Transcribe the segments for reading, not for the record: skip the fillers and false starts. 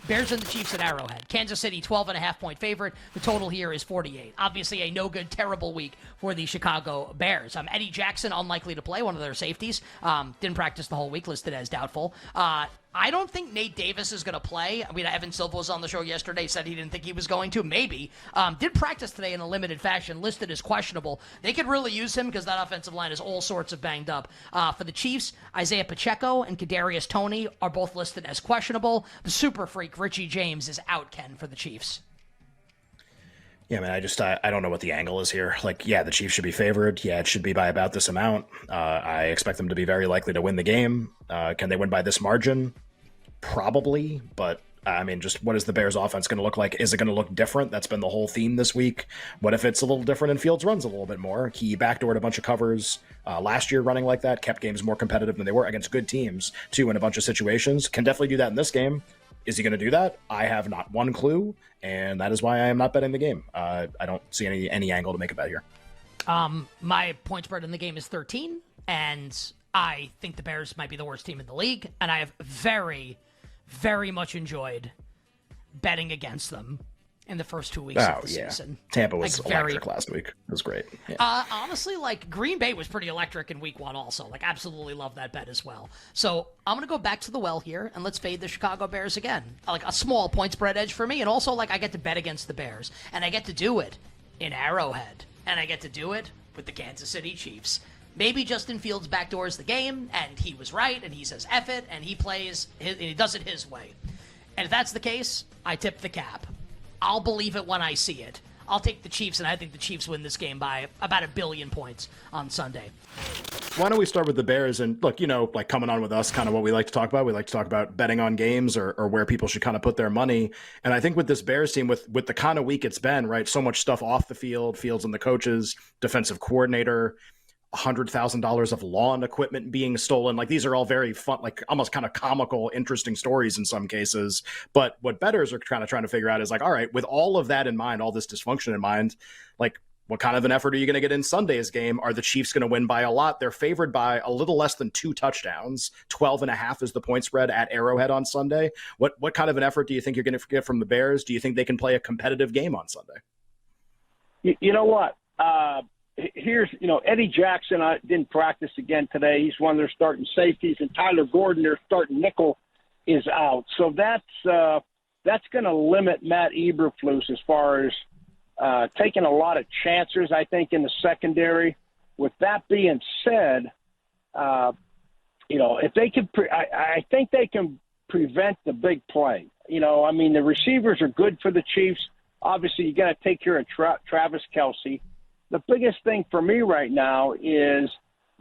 Bears and the Chiefs at Arrowhead. Kansas City, 12.5-point favorite. The total here is 48. Obviously, a no-good, terrible week for the Chicago Bears. Eddie Jackson, unlikely to play, one of their safeties. Didn't practice the whole week, listed as doubtful. I don't think Nate Davis is going to play. I mean, Evan Silva was on the show yesterday, said he didn't think he was going to. Maybe. Did practice today in a limited fashion, listed as questionable. They could really use him because that offensive line is all sorts of banged up. For the Chiefs, Isaiah Pacheco and Kadarius Toney are both listed as questionable. The super freak, Richie James, is out, Ken, for the Chiefs. Yeah, man, I don't know what the angle is here. Like, yeah, the Chiefs should be favored. Yeah, it should be by about this amount. I expect them to be very likely to win the game. Can they win by this margin? Probably, but I mean, just what is the Bears offense going to look like? Is it going to look different? That's been the whole theme this week. What if it's a little different and Fields runs a little bit more? He backdoored a bunch of covers last year running like that, kept games more competitive than they were against good teams, too, in a bunch of situations. Can definitely do that in this game. Is he going to do that? I have not one clue, and that is why I am not betting the game. I don't see any angle to make a bet here. My point spread in the game is 13, and I think the Bears might be the worst team in the league, and I have very, very much enjoyed betting against them in the first 2 weeks of the season. Tampa was electric last week. It was great. Yeah. Honestly, Green Bay was pretty electric in week 1 also. Absolutely love that bet as well. So I'm going to go back to the well here, and let's fade the Chicago Bears again. A small point spread edge for me, and also, I get to bet against the Bears, and I get to do it in Arrowhead, and I get to do it with the Kansas City Chiefs. Maybe Justin Fields backdoors the game, and he was right, and he says F it, and he does it his way. And if that's the case, I tip the cap. I'll believe it when I see it. I'll take the Chiefs, and I think the Chiefs win this game by about 1 billion points on Sunday. Why don't we start with the Bears? And look, coming on with us, kind of what we like to talk about. We like to talk about betting on games or where people should kind of put their money. And I think with this Bears team, with the kind of week it's been, right, so much stuff off the field, Fields and the coaches, defensive coordinator, $100,000 of lawn equipment being stolen. These are all very fun, almost kind of comical, interesting stories in some cases. But what bettors are kind of trying to figure out is all right, with all of that in mind, all this dysfunction in mind, what kind of an effort are you going to get in Sunday's game? Are the Chiefs going to win by a lot? They're favored by a little less than 2 touchdowns. 12.5 is the point spread at Arrowhead on Sunday. What kind of an effort do you think you're going to get from the Bears? Do you think they can play a competitive game on Sunday? You know what? Here's, Eddie Jackson didn't practice again today. He's one of their starting safeties, and Tyler Gordon, their starting nickel, is out. So that's going to limit Matt Eberflus as far as taking a lot of chances, I think, in the secondary. With that being said, if they can, I think they can prevent the big play. The receivers are good for the Chiefs. Obviously, you got to take care of Travis Kelce. The biggest thing for me right now is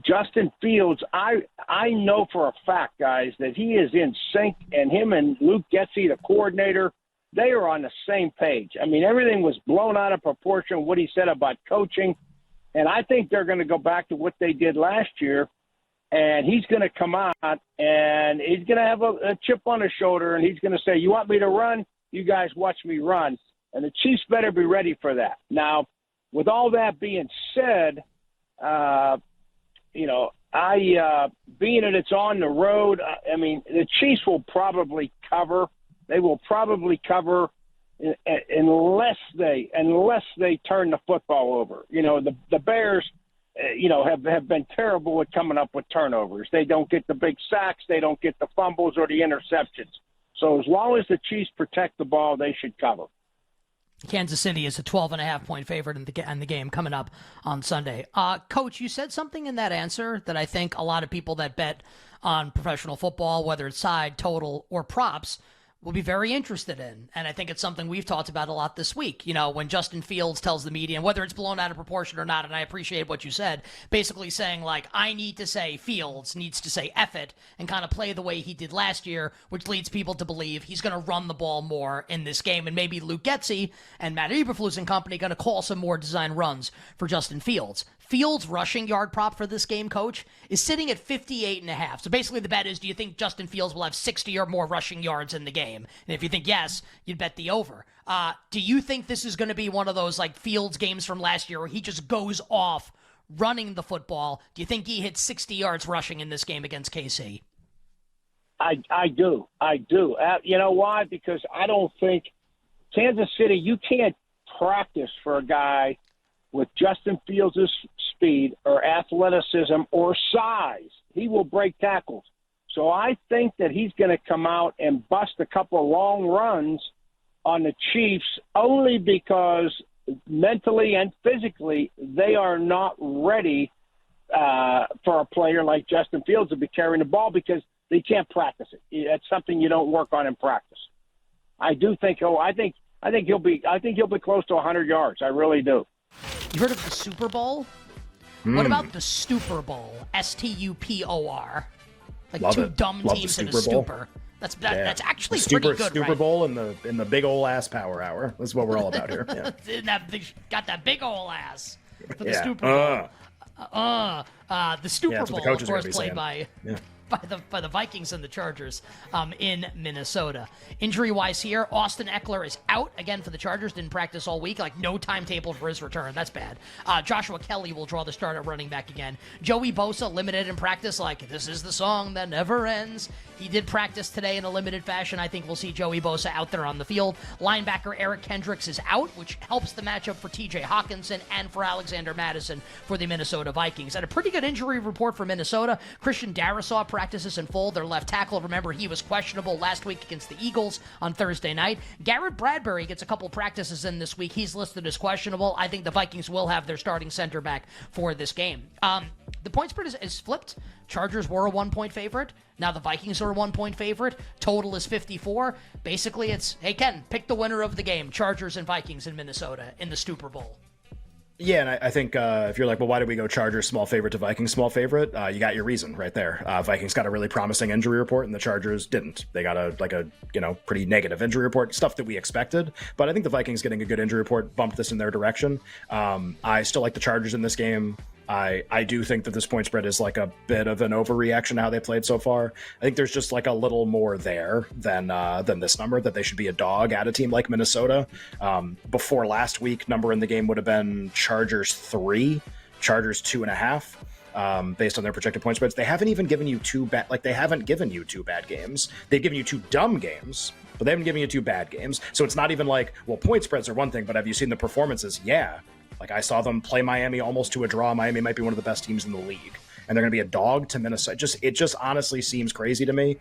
Justin Fields. I know for a fact, guys, that he is in sync, and him and Luke Getsy, the coordinator, they are on the same page. Everything was blown out of proportion, what he said about coaching, and I think they're going to go back to what they did last year, and he's going to come out, and he's going to have a chip on his shoulder, and he's going to say, you want me to run? You guys watch me run. And the Chiefs better be ready for that. Now, with all that being said, being that it's on the road, the Chiefs will probably cover. They will probably cover unless they turn the football over. The Bears, have been terrible at coming up with turnovers. They don't get the big sacks. They don't get the fumbles or the interceptions. So as long as the Chiefs protect the ball, they should cover. Kansas City is a 12.5-point favorite in the game coming up on Sunday. Coach, you said something in that answer that I think a lot of people that bet on professional football, whether it's side, total, or props, will be very interested in. And I think it's something we've talked about a lot this week. When Justin Fields tells the media, and whether it's blown out of proportion or not, and I appreciate what you said, basically saying, I need to say Fields needs to say F it and kind of play the way he did last year, which leads people to believe he's going to run the ball more in this game. And maybe Luke Getsy and Matt Eberflus and company going to call some more design runs for Justin Fields. Fields' rushing yard prop for this game, Coach, is sitting at 58.5. So basically the bet is, do you think Justin Fields will have 60 or more rushing yards in the game? And if you think yes, you'd bet the over. Do you think this is going to be one of those Fields games from last year where he just goes off running the football? Do you think he hits 60 yards rushing in this game against KC? I do. You know why? Because I don't think Kansas City, you can't practice for a guy with Justin Fields' speed or athleticism or size. He will break tackles. So I think that he's going to come out and bust a couple of long runs on the Chiefs only because mentally and physically they are not ready for a player like Justin Fields to be carrying the ball because they can't practice it. It's something you don't work on in practice. I do think. I think he'll be close to 100 yards. I really do. You heard of the Super Bowl? What about the Stupor Bowl? Stupor. Like Love two it. dumb Love teams the in a Super Bowl. stupor. That's actually Super, pretty good, Super right? Bowl in the big ol' ass power hour. That's what we're all about here. Yeah. Got that big ol' ass for the Yeah. Stupor Bowl. The Stupor that's what the Bowl, of coaches are course, gonna be played saying. by the Vikings and the Chargers in Minnesota. Injury-wise here, Austin Eckler is out again for the Chargers. Didn't practice all week. Like, no timetable for his return. That's bad. Joshua Kelly will draw the start at running back again. Joey Bosa limited in practice. Like, this is the song that never ends. He did practice today in a limited fashion. I think we'll see Joey Bosa out there on the field. Linebacker Eric Kendricks is out, which helps the matchup for TJ Hawkinson and for Alexander Madison for the Minnesota Vikings. And a pretty good injury report for Minnesota. Christian Darrisaw practices in full. Their left tackle. Remember, he was questionable last week against the Eagles on Thursday night. Garrett Bradbury gets a couple practices in this week. He's listed as questionable. I think the Vikings will have their starting center back for this game. The point spread is flipped. Chargers were a 1-point favorite. Now the Vikings are a 1-point favorite. Total is 54. Basically, it's, hey, Ken, pick the winner of the game. Chargers and Vikings in Minnesota in the Stupor Bowl. Yeah, and I think if you're like, well, why did we go Chargers small favorite to Vikings small favorite? You got your reason right there. Vikings got a really promising injury report, and the Chargers didn't. They got a pretty negative injury report, stuff that we expected. But I think the Vikings getting a good injury report bumped this in their direction. I still like the Chargers in this game. I do think that this point spread is like a bit of an overreaction to how they played so far. I think there's just like a little more there than this number, that they should be a dog at a team like Minnesota. Before last week, number in the game would have been Chargers 3, Chargers 2.5. Based on their projected point spreads. They haven't even given you two bad games. They've given you two dumb games, but they haven't given you two bad games. So it's not even like, well, point spreads are one thing, but have you seen the performances? Yeah. Like, I saw them play Miami almost to a draw. Miami might be one of the best teams in the league, and they're going to be a dog to Minnesota. It just honestly seems crazy to me.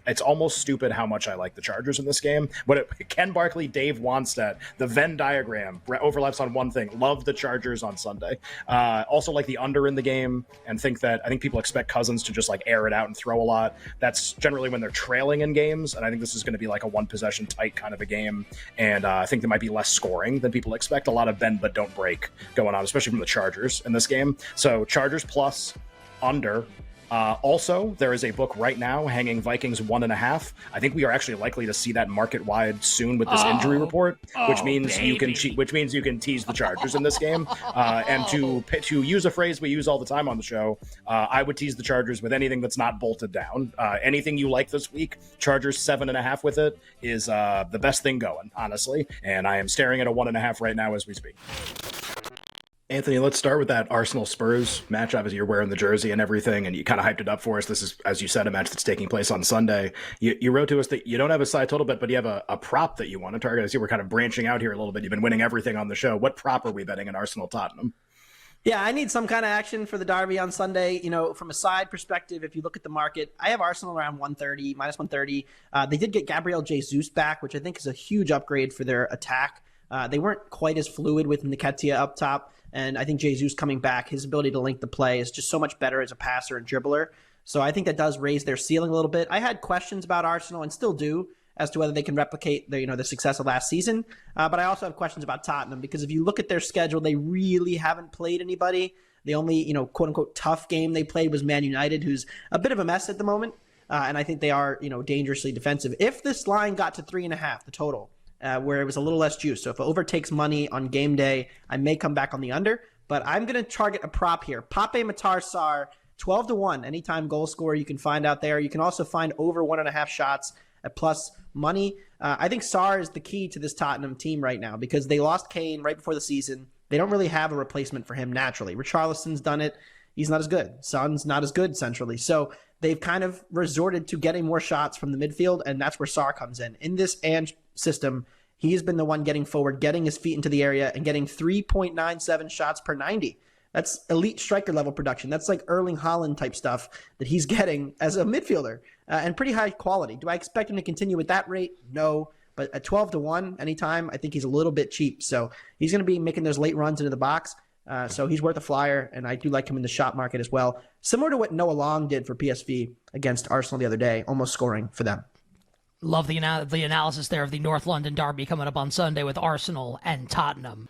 It's almost stupid how much I like the Chargers in this game. But Ken Barkley, Dave Wanstedt, the Venn diagram overlaps on one thing. Love the Chargers on Sunday. Also like the under in the game, and I think people expect Cousins to just like air it out and throw a lot. That's generally when they're trailing in games, and I think this is going to be like a one possession tight kind of a game. And I think there might be less scoring than people expect. A lot of bend but don't break going on, especially from the Chargers in this game. So Chargers plus under. Also, there is a book right now hanging Vikings 1.5. I think we are actually likely to see that market wide soon with this injury report, which means you can tease the Chargers in this game. And to use a phrase we use all the time on the show, I would tease the Chargers with anything that's not bolted down. Anything you like this week, Chargers 7.5 with it is the best thing going, honestly. And I am staring at a 1.5 right now as we speak. Anthony, let's start with that Arsenal-Spurs match. Obviously, you're wearing the jersey and everything, and you kind of hyped it up for us. This is, as you said, a match that's taking place on Sunday. You wrote to us that you don't have a side total bet, but you have a prop that you want to target. I see we're kind of branching out here a little bit. You've been winning everything on the show. What prop are we betting in Arsenal-Tottenham? Yeah, I need some kind of action for the derby on Sunday. You know, from a side perspective, if you look at the market, I have Arsenal around 130, minus 130. They did get Gabriel Jesus back, which I think is a huge upgrade for their attack. They weren't quite as fluid with Nketiah up top. And I think Jesus coming back, his ability to link the play is just so much better as a passer and dribbler. So I think that does raise their ceiling a little bit. I had questions about Arsenal and still do as to whether they can replicate the success of last season. But I also have questions about Tottenham because if you look at their schedule, they really haven't played anybody. The only, quote unquote, tough game they played was Man United, who's a bit of a mess at the moment. And I think they are, dangerously defensive. If this line got to 3.5, the total, where it was a little less juice. So if it overtakes money on game day, I may come back on the under. But I'm going to target a prop here. Pape Matar Sarr, 12-1, anytime goal scorer you can find out there. You can also find over 1.5 shots at plus money. I think Sarr is the key to this Tottenham team right now because they lost Kane right before the season. They don't really have a replacement for him naturally. Richarlison's done it. He's not as good. Son's not as good centrally. So they've kind of resorted to getting more shots from the midfield, and that's where Sarr comes in. In this Ange system, he's been the one getting forward, getting his feet into the area, and getting 3.97 shots per 90. That's elite striker level production. That's like Erling Haaland type stuff that he's getting as a midfielder, and pretty high quality. Do I expect him to continue with that rate? No. But at 12-1 anytime, I think he's a little bit cheap. So he's going to be making those late runs into the box. So he's worth a flyer, and I do like him in the shot market as well. Similar to what Noah Long did for PSV against Arsenal the other day, almost scoring for them. Love the analysis there of the North London derby coming up on Sunday with Arsenal and Tottenham.